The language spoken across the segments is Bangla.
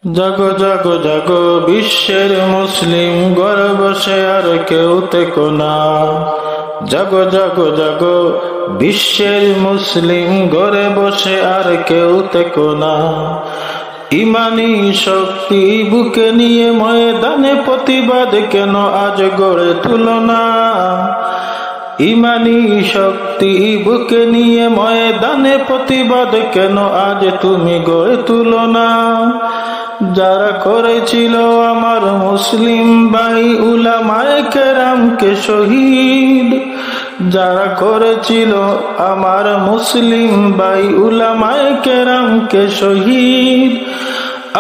জাগো জাগো জাগো বিশ্বের মুসলিম, ঘরে বসে আর কেউ থেকো না। জাগো জাগো জাগো বিশ্বের মুসলিম, ঘরে বসে আর কেউ থেকো না। ইমানি শক্তি বুকে নিয়ে ময়দানে প্রতিবাদ কেন আজ গড়ে তুলো না। ইমানি শক্তি বুকে নিয়ে ময়দানে প্রতিবাদ কেন আজ তুমি গড়ে তুলো না। যারা করেছিল আমার মুসলিম ভাই উলামায়ে কেরামকে শহীদ, যারা করেছিল আমার মুসলিম ভাই উলামায়ে কেরামকে শহীদ,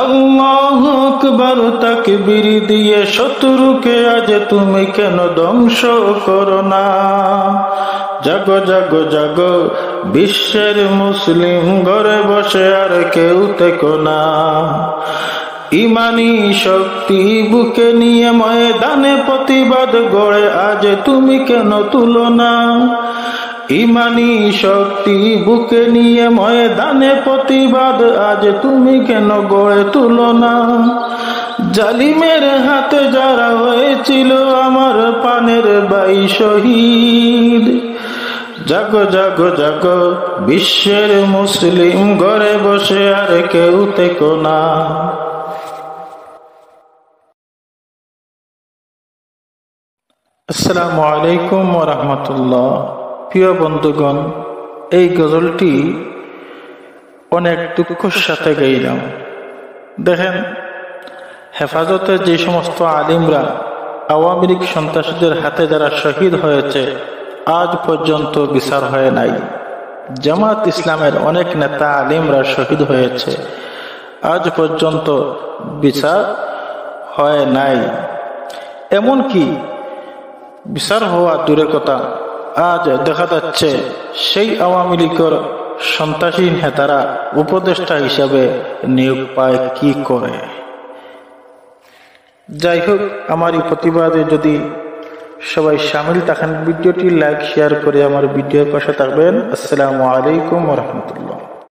আল্লাহু আকবার তাকবীর দিয়ে শত্রুকে আজ তুমি কেন ধ্বংস করো না। জাগো জাগো জাগো বিশ্বের মুসলিম, ঘরে বসে আর কেউ থেকো না। ইমানি শক্তি বুকে নিয়ে ময়দানে প্রতিবাদ গড়ে আজ তুমি কেন তুলো না। ইমানি শক্তি বুকে নিয়ে ময়দানে প্রতিবাদ আজ তুমি কেন গড়ে তুলো না। জালিমের হাতে যারা হয়েছিল আমার প্রাণের ভাই শহীদ, জাগো জাগো জাগো বিশ্বের মুসলিম, ঘরে বসে আর কেউ থেকো না। আসসালামু আলাইকুম ওয়া রাহমাতুল্লাহ। প্রিয় বন্ধুগণ, এই গজলটি অনেক দুঃখের সাথে গাইলাম। দেখেন, হেফাজতে যে সমস্ত আলিমরা আওয়ামী লীগ সন্ত্রাসীদের হাতে যারা শহীদ হয়েছে, আজ পর্যন্ত বিচার হয় নাই। জামাত ইসলামের অনেক নেতা আলিমরা শহীদ হয়েছে, আজ পর্যন্ত বিচার হয় নাই। এমনকি বিচার হওয়া দূরের কথা, আজ দেখা যাচ্ছে সেই আওয়ামী লীগের সন্ত্রাসী নেতারা উপদেষ্টা হিসাবে নিয়োগ পায় কি করে। যাই হোক, আমার এই প্রতিবাদে যদি সবাই শামিল থাকেন, ভিডিওটি লাইক শেয়ার করে আমার ভিডিওর পাশে থাকবেন। আসসালামু আলাইকুম ওয়া রাহমাতুল্লাহ।